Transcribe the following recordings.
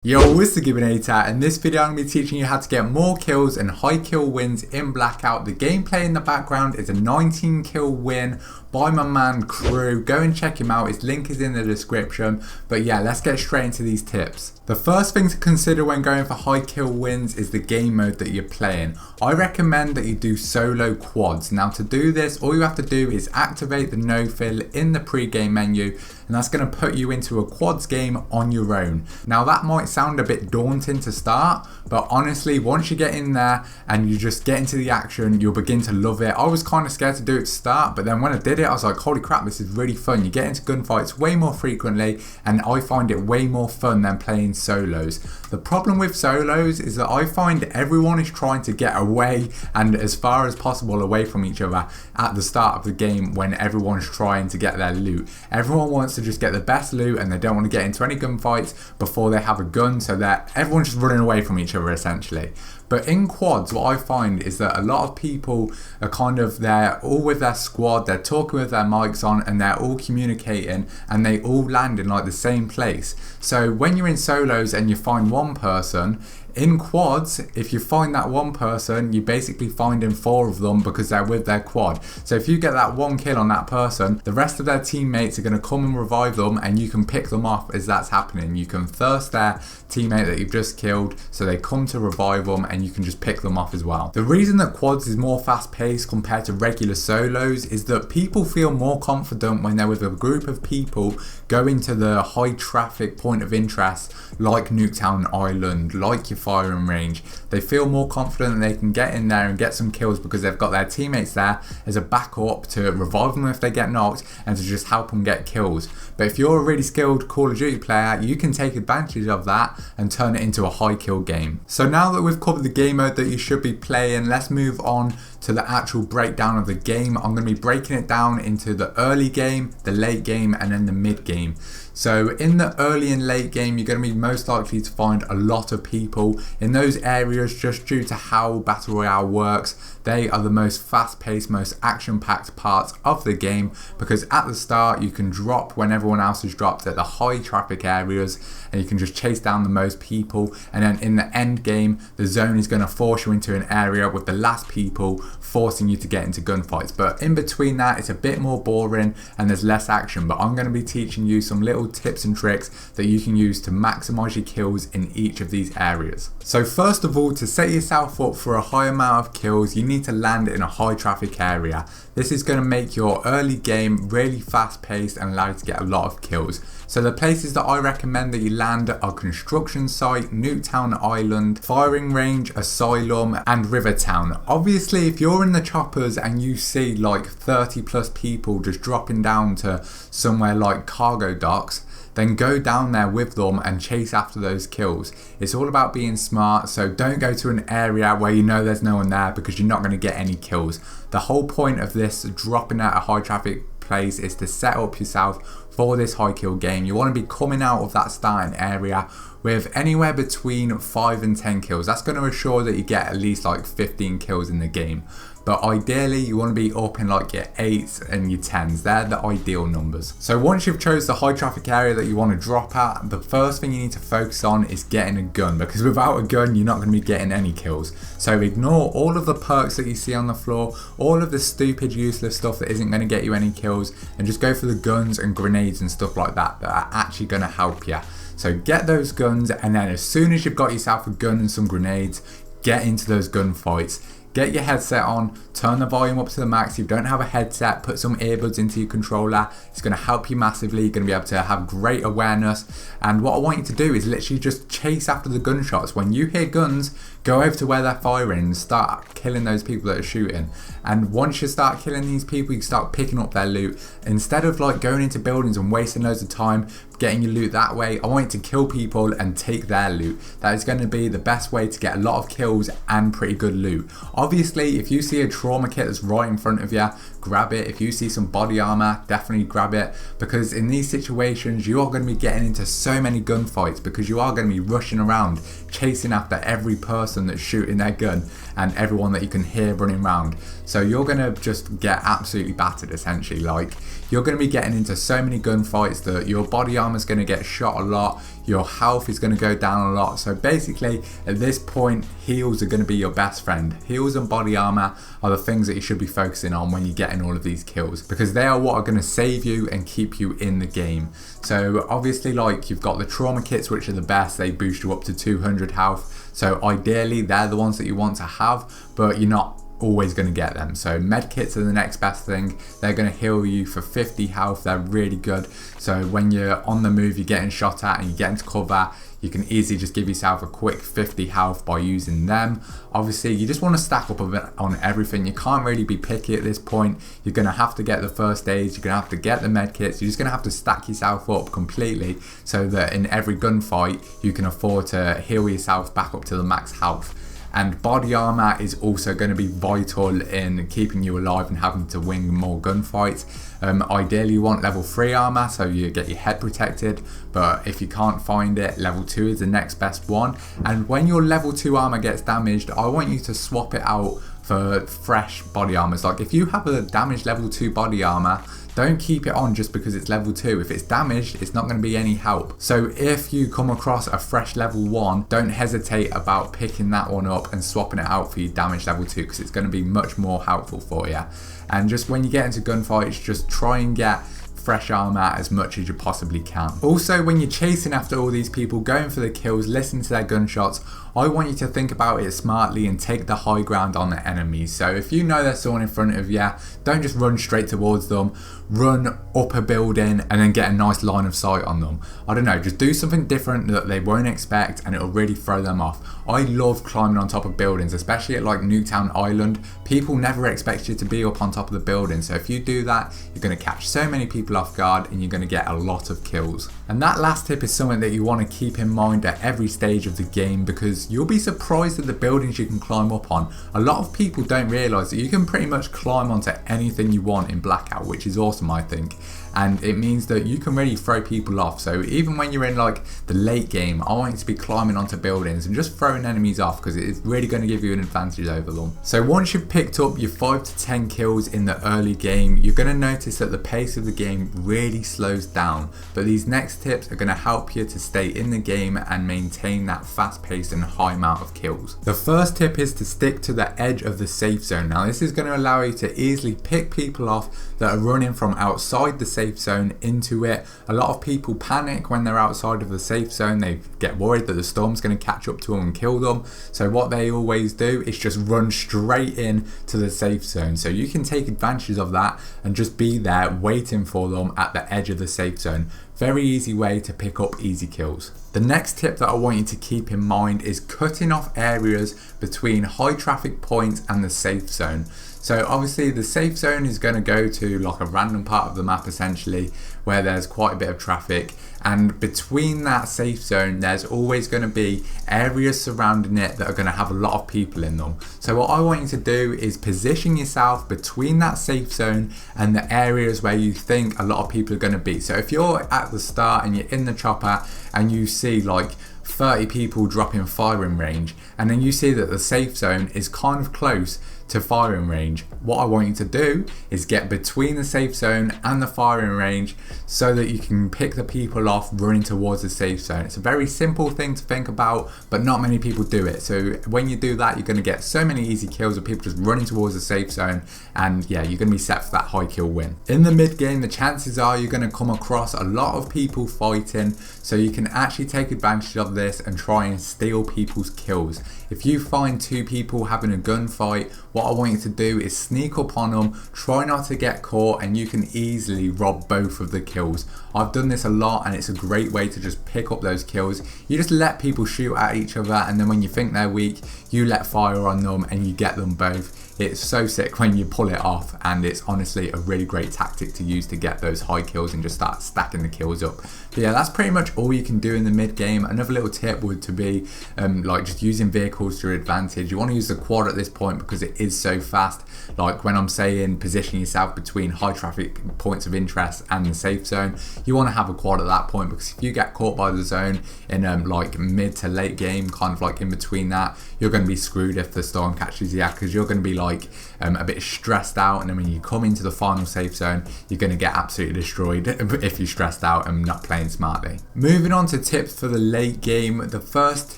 Yo, it's TheGIBBYNATR. In this video I'm going to be teaching you how to get more kills and high kill wins in Blackout. The gameplay in the background is a 19 kill win by my man Crew. Go and check him out, his link is in the description. But yeah, let's get straight into these tips. The first thing to consider when going for high kill wins is the game mode that you're playing. I recommend that you do solo quads. Now to do this, all you have to do is activate the no fill in the pre-game menu, and that's going to put you into a quads game on your own. Now that might sound a bit daunting to start, but honestly once you get in there and you just get into the action, you'll begin to love it. I was kind of scared to do it to start, but then when I did it I was like, holy crap, this is really fun. You get into gunfights way more frequently, and I find it way more fun than playing solos. The problem with solos is that I find everyone is trying to get away and as far as possible away from each other at the start of the game when everyone's trying to get their loot. Everyone wants to just get the best loot and they don't want to get into any gunfights before they have a gun, so that everyone's just running away from each other essentially. But in quads, what I find is that a lot of people are they're all with their squad, they're talking with their mics on, and they're all communicating, and they all land in like the same place. So when you're in solos and you find one person, in quads, if you find that one person, you're basically finding 4 of them because they're with their quad. So if you get that one kill on that person, the rest of their teammates are going to come and revive them, and you can pick them off as that's happening. You can thirst their teammate that you've just killed, so they come to revive them, and you can just pick them off as well. The reason that quads is more fast paced compared to regular solos is that people feel more confident when they're with a group of people going to the high traffic point of interest like Nuketown Island, like your firing range. They feel more confident that they can get in there and get some kills because they've got their teammates there as a backup to revive them if they get knocked and to just help them get kills. But if you're a really skilled Call of Duty player, you can take advantage of that and turn it into a high kill game. So now that we've covered the game mode that you should be playing, let's move on to the actual breakdown of the game. I'm going to be breaking it down into the early game, the late game, and then the mid game. So in the early and late game, you're going to be most likely to find a lot of people in those areas just due to how Battle Royale works. They are the most fast-paced, most action-packed parts of the game, because at the start you can drop when everyone else has dropped at the high traffic areas, and you can just chase down the most people, and then in the end game the zone is going to force you into an area with the last people, forcing you to get into gunfights. But in between that it's a bit more boring and there's less action, but I'm going to be teaching you some little tips and tricks that you can use to maximize your kills in each of these areas. So first of all, to set yourself up for a high amount of kills, you need to land in a high traffic area. This is going to make your early game really fast paced and allow you to get a lot of kills. So the places that I recommend that you land are Construction Site, Nuketown Island, Firing Range, Asylum, and Rivertown. Obviously if you're in the choppers and you see like 30 plus people just dropping down to somewhere like cargo docks, then go down there with them and chase after those kills. It's all about being smart, so don't go to an area where you know there's no one there because you're not going to get any kills. The whole point of this dropping at a high traffic place is to set up yourself for this high kill game. You want to be coming out of that starting area with anywhere between 5 and 10 kills. That's going to assure that you get at least like 15 kills in the game. But ideally you want to be up in like your 8s and your 10s. They're the ideal numbers. So once you've chose the high traffic area that you want to drop at, the first thing you need to focus on is getting a gun, because without a gun you're not going to be getting any kills. So ignore all of the perks that you see on the floor, all of the stupid useless stuff that isn't going to get you any kills, and just go for the guns and grenades and stuff like that that are actually going to help you. So get those guns, and then as soon as you've got yourself a gun and some grenades, get into those gunfights. Get your headset on, turn the volume up to the max. If you don't have a headset, put some earbuds into your controller. It's going to help you massively. You're going to be able to have great awareness. And what I want you to do is literally just chase after the gunshots. When you hear guns, go over to where they're firing and start killing those people that are shooting. And once you start killing these people, you start picking up their loot. Instead of like going into buildings and wasting loads of time getting your loot that way, I want you to kill people and take their loot. That is going to be the best way to get a lot of kills and pretty good loot. Obviously, if you see a trauma kit that's right in front of you, grab it. If you see some body armor, definitely grab it, because in these situations you are going to be getting into so many gunfights, because you are going to be rushing around chasing after every person that's shooting their gun and everyone that you can hear running around. So you're going to just get absolutely battered essentially. Like, you're going to be getting into so many gunfights that your body armor is going to get shot a lot, your health is going to go down a lot. So basically at this point, heals are going to be your best friend. Heals and body armor are the things that you should be focusing on when you're getting all of these kills, because they are what are going to save you and keep you in the game. So obviously, like, you've got the trauma kits, which are the best. They boost you up to 200 health. So ideally they're the ones that you want to have, but you're not always going to get them. So med kits are the next best thing. They're going to heal you for 50 health. They're really good. So when you're on the move, you're getting shot at and you get into cover, you can easily just give yourself a quick 50 health by using them. Obviously, you just want to stack up a bit on everything. You can't really be picky at this point. You're going to have to get the first aids, you're going to have to get the med kits, you're just going to have to stack yourself up completely so that in every gunfight you can afford to heal yourself back up to the max health. And body armor is also going to be vital in keeping you alive and having to win more gunfights. Ideally you want level 3 armor so you get your head protected, but if you can't find it, level 2 is the next best one. And when your level 2 armor gets damaged, I want you to swap it out for fresh body armors. Like, if you have a damaged level 2 body armor, don't keep it on just because it's level 2. If it's damaged, it's not going to be any help. So if you come across a fresh level 1, don't hesitate about picking that one up and swapping it out for your damaged level 2, because it's going to be much more helpful for you. And just when you get into gunfights, just try and get fresh armor as much as you possibly can. Also, when you're chasing after all these people, going for the kills, listening to their gunshots, I want you to think about it smartly and take the high ground on the enemies. So if you know there's someone in front of you, don't just run straight towards them. Run up a building and then get a nice line of sight on them. I don't know, just do something different that they won't expect and it'll really throw them off. I love climbing on top of buildings, especially at like Nuketown Island. People never expect you to be up on top of the building, so if you do that, you're going to catch so many people off guard and you're going to get a lot of kills. And that last tip is something that you want to keep in mind at every stage of the game, because you'll be surprised at the buildings you can climb up on. A lot of people don't realise that you can pretty much climb onto anything you want in Blackout, which is awesome, I think. And it means that you can really throw people off. So even when you're in like the late game, I want you to be climbing onto buildings and just throwing enemies off, because it's really going to give you an advantage over them. So once you've picked up your 5 to 10 kills in the early game, you're going to notice that the pace of the game really slows down. But these next tips are going to help you to stay in the game and maintain that fast pace and high amount of kills. The first tip is to stick to the edge of the safe zone. Now this is going to allow you to easily pick people off that are running from outside the safe zone into it. A lot of people panic when they're outside of the safe zone. They get worried that the storm's going to catch up to them and kill them. So what they always do is just run straight in to the safe zone. So you can take advantage of that and just be there waiting for them at the edge of the safe zone. Very easy way to pick up easy kills. The next tip that I want you to keep in mind is cutting off areas between high traffic points and the safe zone. So obviously the safe zone is going to go to like a random part of the map essentially, where there's quite a bit of traffic, and between that safe zone there's always going to be areas surrounding it that are going to have a lot of people in them. So what I want you to do is position yourself between that safe zone and the areas where you think a lot of people are going to be. So if you're at the start and you're in the chopper and you see like 30 people dropping firing range, and then you see that the safe zone is kind of close to firing range, what I want you to do is get between the safe zone and the firing range so that you can pick the people off running towards the safe zone. It's a very simple thing to think about, but not many people do it. So when you do that, you're going to get so many easy kills of people just running towards the safe zone, and yeah, you're going to be set for that high kill win. In the mid game, the chances are you're going to come across a lot of people fighting, so you can actually take advantage of this and try and steal people's kills. If you find 2 people having a gunfight, what I want you to do is sneak up on them, try not to get caught, and you can easily rob both of the kills. I've done this a lot and it's a great way to just pick up those kills. You just let people shoot at each other, and then when you think they're weak, you let fire on them and you get them both. It's so sick when you pull it off, and it's honestly a really great tactic to use to get those high kills and just start stacking the kills up. But yeah, that's pretty much all you can do in the mid game. Another little tip would to be like just using vehicles to your advantage. You want to use the quad at this point because it is so fast. Like when I'm saying position yourself between high traffic points of interest and the safe zone, you want to have a quad at that point, because if you get caught by the zone in like mid to late game, kind of like in between that, you're going to be screwed if the storm catches you, because you're going to be like like a bit stressed out, and then when you come into the final safe zone, you're going to get absolutely destroyed if you're stressed out and not playing smartly. Moving on to tips for the late game. The first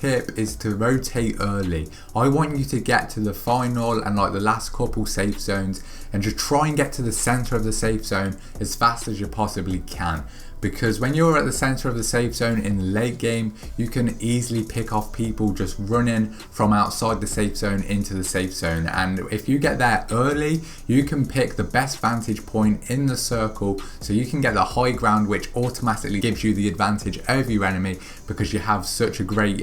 tip is to rotate early. I want you to get to the final and like the last couple safe zones and just try and get to the center of the safe zone as fast as you possibly can. Because when you're at the center of the safe zone in the late game, you can easily pick off people just running from outside the safe zone into the safe zone. And if you get there early, you can pick the best vantage point in the circle, so you can get the high ground, which automatically gives you the advantage over your enemy because you have such a great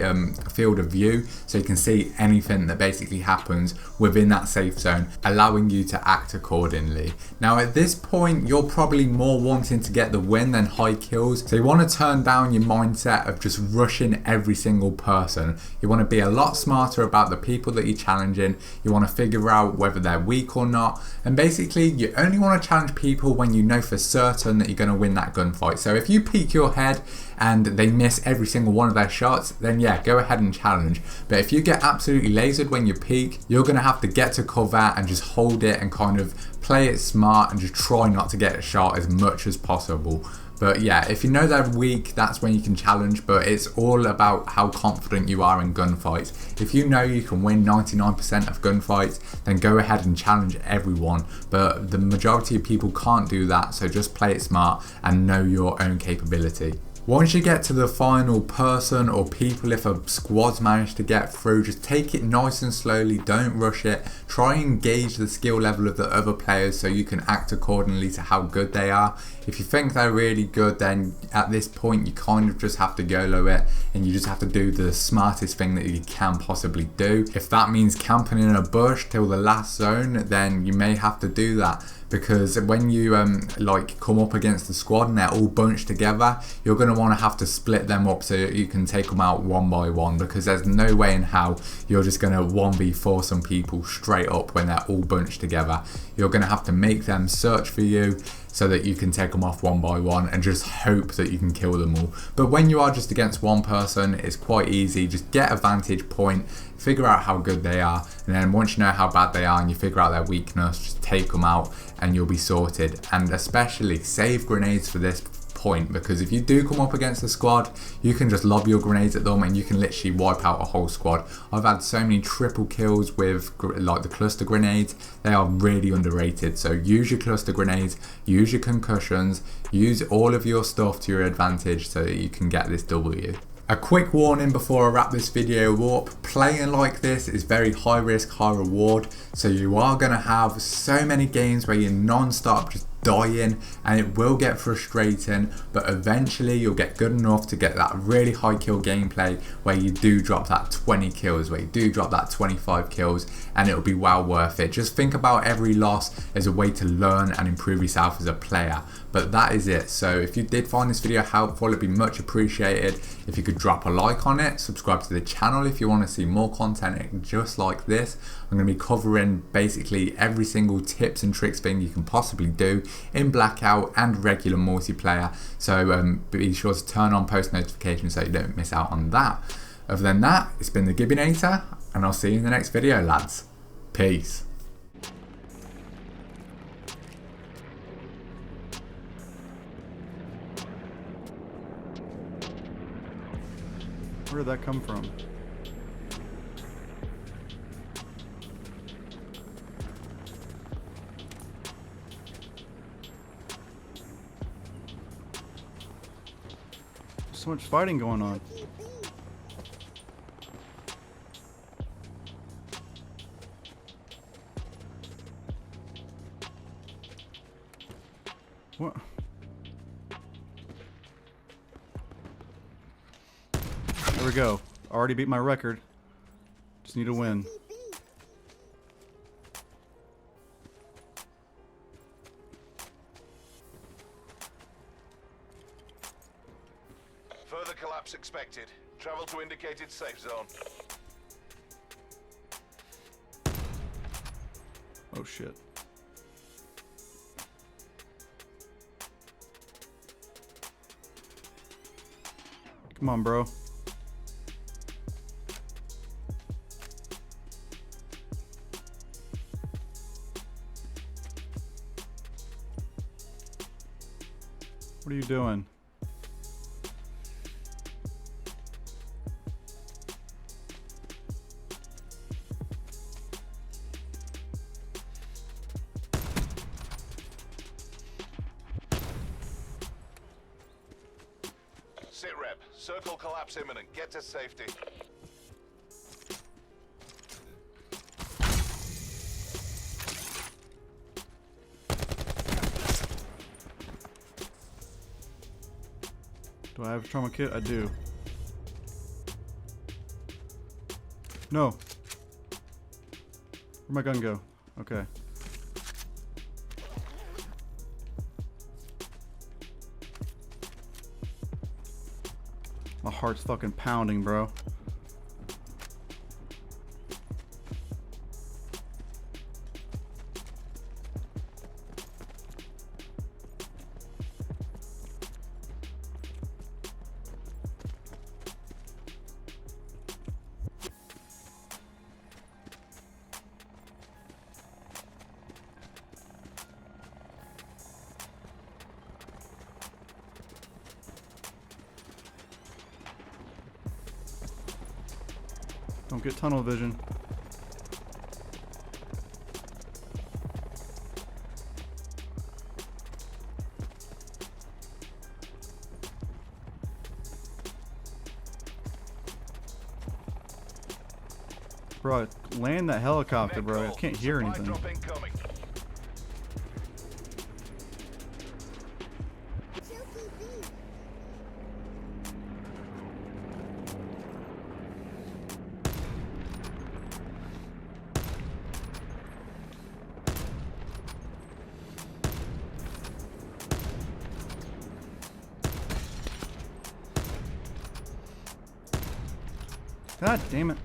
field of view, so you can see anything that basically happens within that safe zone, allowing you to act accordingly. Now at this point, you're probably more wanting to get the win than high kills, so you want to turn down your mindset of just rushing every single person. You want to be a lot smarter about the people that you're challenging. You want to figure out whether they're weak or not, and basically you only want to challenge people when you know for certain that you're going to win that gunfight. So if you peek your head and they miss every single one of their shots, then yeah, go ahead and challenge. But if you get absolutely lasered when you peek, you're going to have to get to cover and just hold it and kind of play it smart and just try not to get a shot as much as possible. But yeah, if you know they're weak, that's when you can challenge, but it's all about how confident you are in gunfights. If you know you can win 99% of gunfights, then go ahead and challenge everyone. But the majority of people can't do that, so just play it smart and know your own capability. Once you get to the final person or people, if a squad's managed to get through, just take it nice and slowly, don't rush it. Try and gauge the skill level of the other players so you can act accordingly to how good they are. If you think they're really good, then at this point you kind of just have to YOLO it and you just have to do the smartest thing that you can possibly do. If that means camping in a bush till the last zone, then you may have to do that. Because when you like come up against the squad and they're all bunched together, you're going to want to have to split them up so you can take them out one by one, because there's no way in how you're just going to 1v4 some people straight up when they're all bunched together. You're going to have to make them search for you so that you can take them off one by one and just hope that you can kill them all. But when you are just against one person, it's quite easy. Just get a vantage point, figure out how good they are, and then once you know how bad they are and you figure out their weakness, just take them out and you'll be sorted. And especially save grenades for this point, because if you do come up against a squad, you can just lob your grenades at them and you can literally wipe out a whole squad. I've had so many triple kills with like the cluster grenades. They are really underrated, so use your cluster grenades, use your concussions, use all of your stuff to your advantage so that you can get this W. A quick warning before I wrap this video up, playing like this is very high risk, high reward, so you are going to have so many games where you're non-stop just dying, and it will get frustrating, but eventually you'll get good enough to get that really high kill gameplay where you do drop that 20 kills, where you do drop that 25 kills, and it'll be well worth it. Just think about every loss as a way to learn and improve yourself as a player. But that is it. So if you did find this video helpful, it'd be much appreciated if you could drop a like on it, subscribe to the channel if you want to see more content just like this. I'm going to be covering basically every single tips and tricks thing you can possibly do in Blackout and regular multiplayer, so be sure to turn on post notifications so you don't miss out on that. Other than that, it's been TheGIBBYNATR, and I'll see you in the next video, lads. Peace. Where did that come from? So much fighting going on. What? There we go. Already beat my record. Just need a win. Further collapse expected. Travel to indicated safe zone. Oh shit. Come on, bro. What are you doing? Sit rep. Circle collapse imminent. Get to safety. Do I have a trauma kit? I do. No. Where'd my gun go? Okay. My heart's fucking pounding, bro. Don't get tunnel vision. Bro, land that helicopter, bro. I can't hear anything. Drop incoming. God damn it.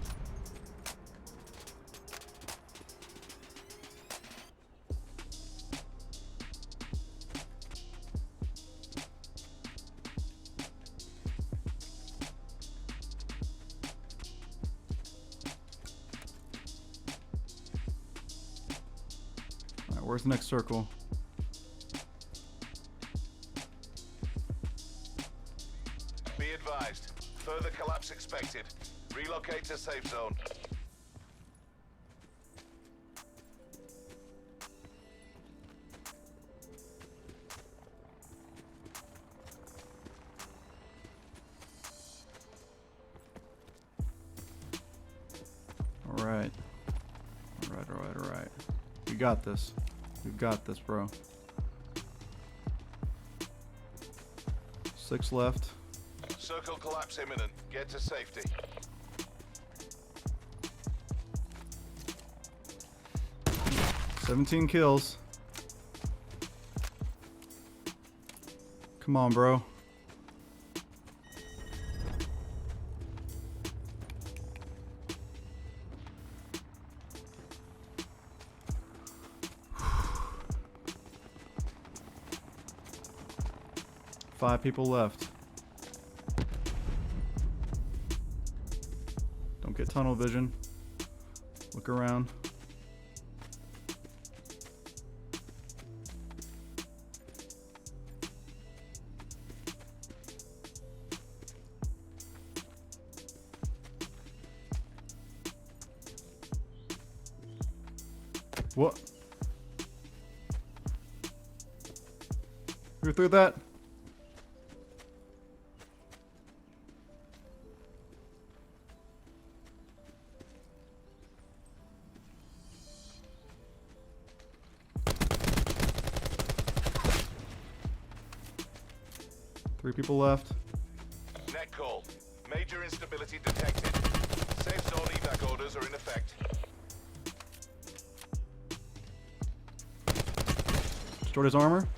Alright, where's the next circle? Be advised. Further collapse expected. Relocate to safe zone. Alright. Alright. We got this. We got this, bro. 6 left. Circle collapse imminent. Get to safety. $17 kills. Come on, bro. Five people left. Don't get tunnel vision. Look around. What? Who threw that? Three people left. Net call. Major instability detected. Safe zone evac orders are in effect. Destroyed his armor.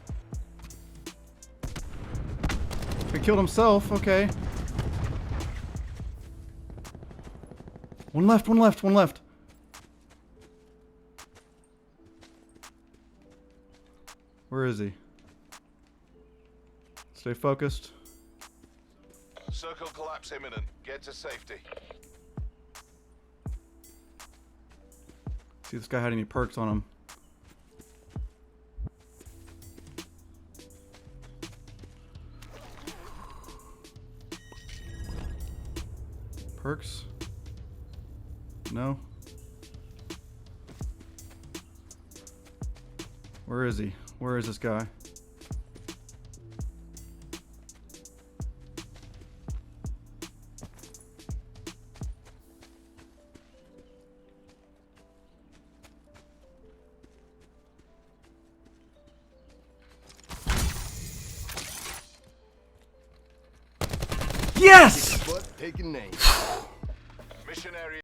He killed himself. Okay. One left. Where is he? Stay focused. Circle collapse imminent. Get to safety. See if this guy had any perks on him. works. No? Where is he? Where is this guy? Yes! But taking names. Missionary.